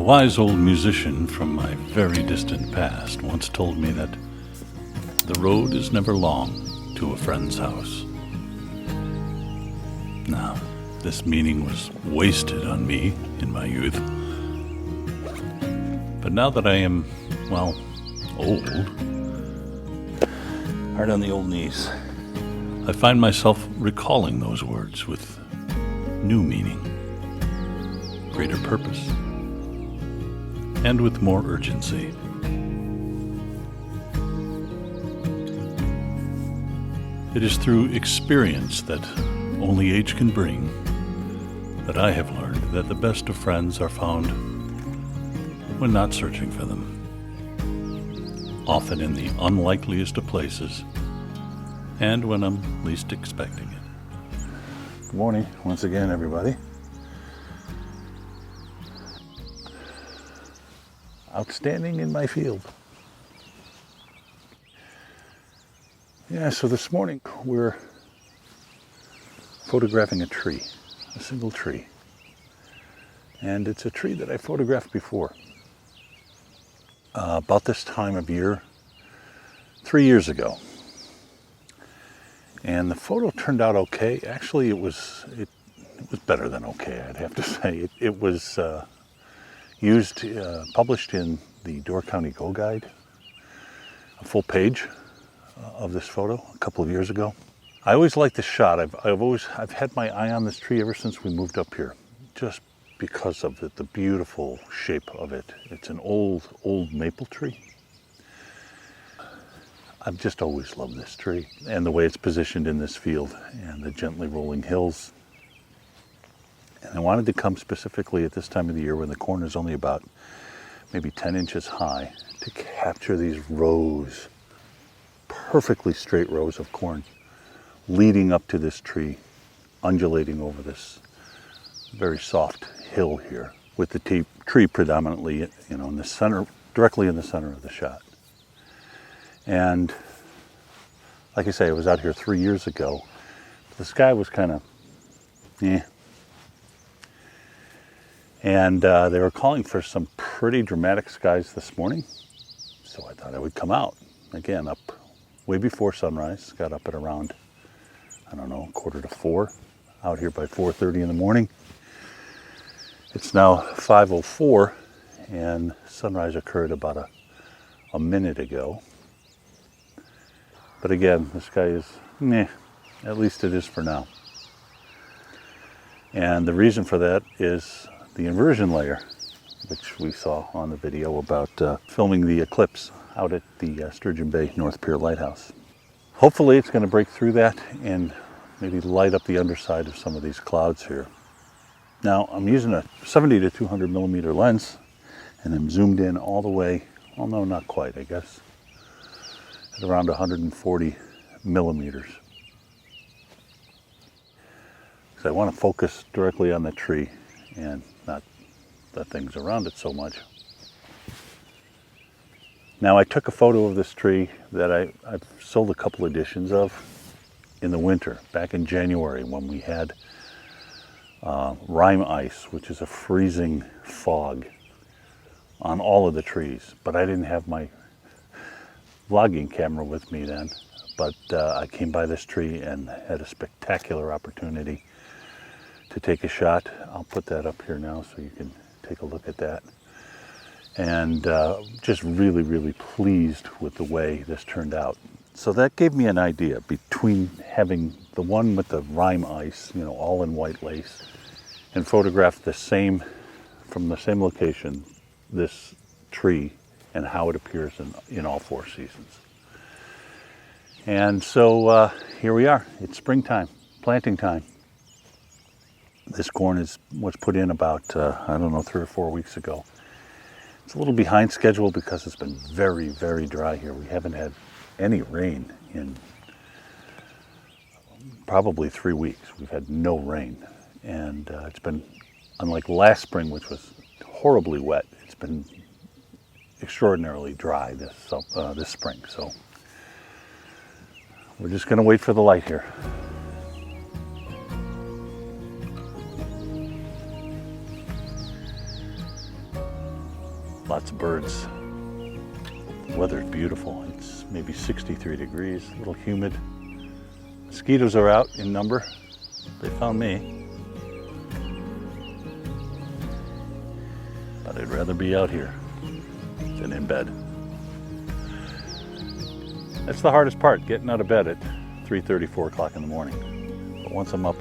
wise old musician from my very distant past once told me that the road is never long to a friend's house. Now, this meaning was wasted on me in my youth. But now that I am, well, old, hard on the old knees, I find myself recalling those words with new meaning, greater purpose, and with more urgency. It is through experience that only age can bring that I have learned that the best of friends are found when not searching for them, often in the unlikeliest of places and when I'm least expecting it. Good morning once again, everybody. Outstanding in my field. Yeah, so this morning we're photographing a tree, a single tree. And it's a tree that I photographed before. About this time of year, 3 years ago. And the photo turned out okay. Actually, it was better than okay, I'd have to say. It was published in the Door County Go Guide, a full page of this photo a couple of years ago. I always liked this shot. I've had my eye on this tree ever since we moved up here, just because of the beautiful shape of it. It's an old maple tree. I've just always loved this tree and the way it's positioned in this field and the gently rolling hills. And I wanted to come specifically at this time of the year when the corn is only about maybe 10 inches high to capture these rows, perfectly straight rows of corn leading up to this tree, undulating over this very soft hill here, with the tree predominantly, in the center, directly in the center of the shot. And like I say, I was out here 3 years ago. The sky was kind of, And they were calling for some pretty dramatic skies this morning. So I thought I would come out. Again, up way before sunrise. Got up at around, 3:45, out here by 4:30 in the morning. It's now 5:04 and sunrise occurred about a minute ago. But again, the sky is at least it is for now. And the reason for that is the inversion layer, which we saw on the video about filming the eclipse out at the Sturgeon Bay North Pier Lighthouse. Hopefully it's going to break through that and maybe light up the underside of some of these clouds here. Now I'm using a 70 to 200 millimeter lens and I'm zoomed in all the way, well no, not quite, I guess, at around 140 millimeters. Because I want to focus directly on the tree and not the things around it so much. Now I took a photo of this tree that I've sold a couple editions of in the winter, back in January when we had rime ice, which is a freezing fog on all of the trees. But I didn't have my vlogging camera with me then, but I came by this tree and had a spectacular opportunity to take a shot. I'll put that up here now so you can take a look at that. And just really, really pleased with the way this turned out. So that gave me an idea between having the one with the rime ice, all in white lace, and photograph from the same location, this tree and how it appears in all four seasons. And so here we are. It's springtime, planting time. This corn was put in about, 3 or 4 weeks ago. It's a little behind schedule because it's been very, very dry here. We haven't had any rain in probably 3 weeks. We've had no rain. And it's been, unlike last spring, which was horribly wet, it's been extraordinarily dry this spring. So we're just going to wait for the light here. Lots of birds. The weather's beautiful. It's maybe 63 degrees, a little humid. Mosquitoes are out in number. They found me. But I'd rather be out here than in bed. That's the hardest part, getting out of bed at 3:30, 4 o'clock in the morning. But once I'm up,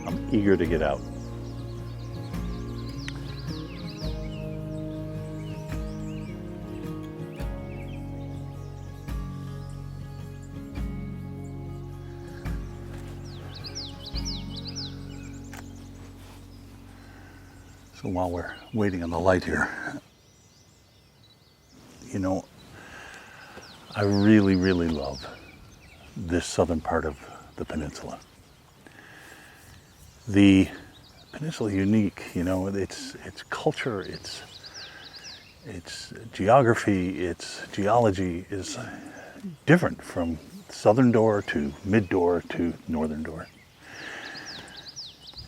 I'm eager to get out. So while we're waiting on the light here, you know, I really, really love this southern part of the peninsula. The peninsula is unique, you know, its culture, its geography, its geology is different from southern door to mid door to northern door.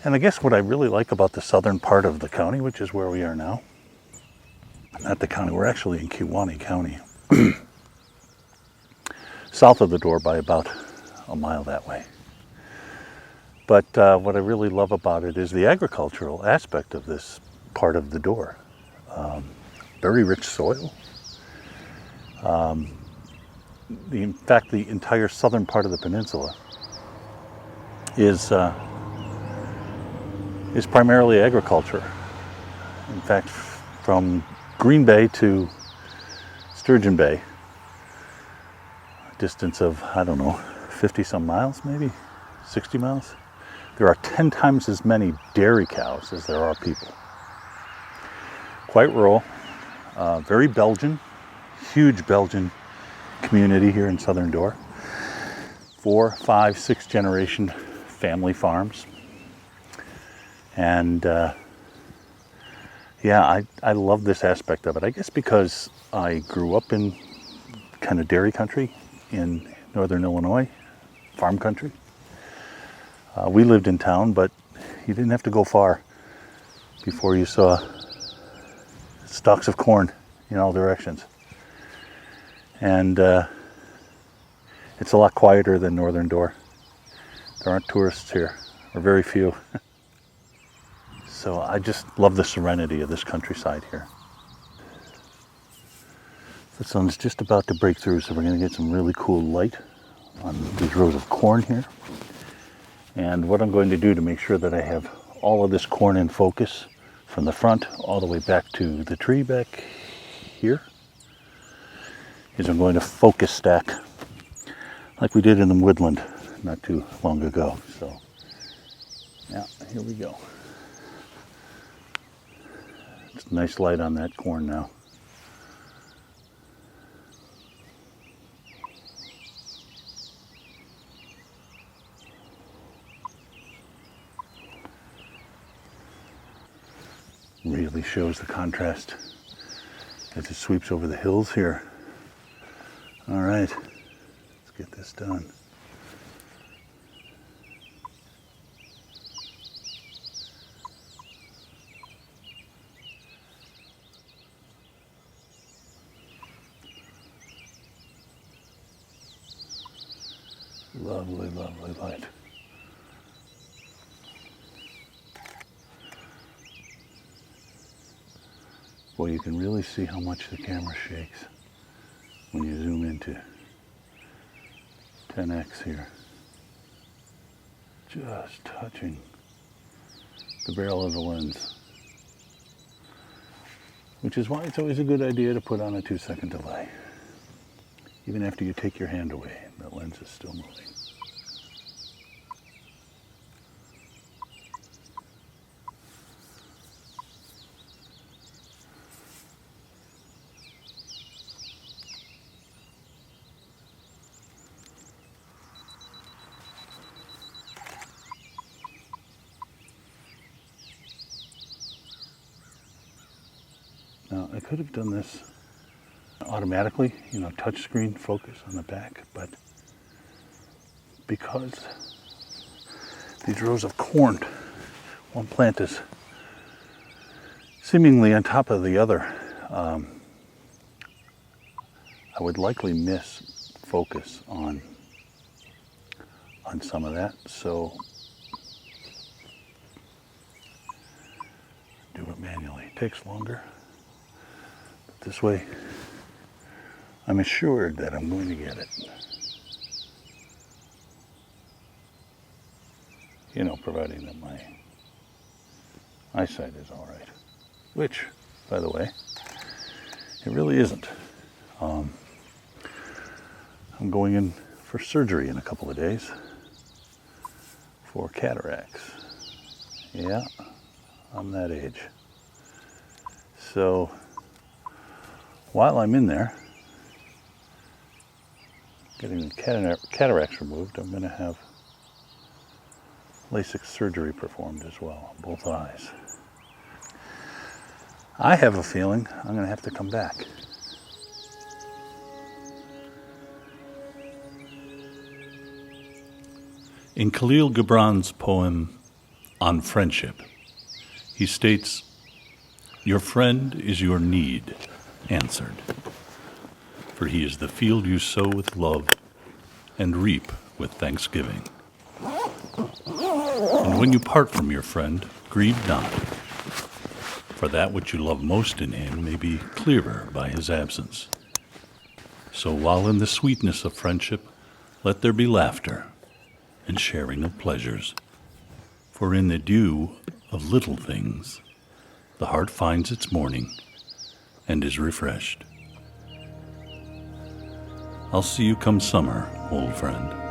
And I guess what I really like about the southern part of the county, which is where we are now, not the county, we're actually in Kewaunee County, south of the door by about a mile that way. But what I really love about it is the agricultural aspect of this part of the door. Very rich soil. In fact, the entire southern part of the peninsula is primarily agriculture. In fact, from Green Bay to Sturgeon Bay, a distance of, I don't know, 50 some miles, maybe 60 miles. There are 10 times as many dairy cows as there are people. Quite rural, very Belgian, huge Belgian community here in Southern Door. 4, 5, 6 generation family farms. And yeah, I love this aspect of it. I guess because I grew up in kind of dairy country in northern Illinois, farm country. We lived in town, but you didn't have to go far before you saw stalks of corn in all directions. And it's a lot quieter than Northern Door. There aren't tourists here, or very few. So I just love the serenity of this countryside here. The sun's just about to break through, so we're going to get some really cool light on these rows of corn here. And what I'm going to do to make sure that I have all of this corn in focus from the front all the way back to the tree back here is I'm going to focus stack like we did in the woodland not too long ago. So yeah, here we go. It's nice light on that corn now. Really shows the contrast as it sweeps over the hills here. All right, let's get this done. Lovely, lovely light. Boy, you can really see how much the camera shakes when you zoom into 10x here. Just touching the barrel of the lens. Which is why it's always a good idea to put on a 2-second delay. Even after you take your hand away, the lens is still moving. Now, I could have done this automatically, you know, touchscreen focus on the back, but because these rows of corn, one plant is seemingly on top of the other, I would likely miss focus on some of that. So do it manually. It takes longer. But this way, I'm assured that I'm going to get it. You know, providing that my eyesight is all right. Which, by the way, it really isn't. I'm going in for surgery in a couple of days for cataracts. Yeah, I'm that age. So while I'm in there getting the cataracts removed, I'm going to have LASIK surgery performed as well, both eyes. I have a feeling I'm going to have to come back. In Khalil Gibran's poem On Friendship, he states, "Your friend is your need answered, for he is the field you sow with love and reap with thanksgiving. And when you part from your friend, grieve not, for that which you love most in him may be clearer by his absence. So while in the sweetness of friendship, let there be laughter and sharing of pleasures. For in the dew of little things, the heart finds its morning and is refreshed. I'll see you come summer, old friend."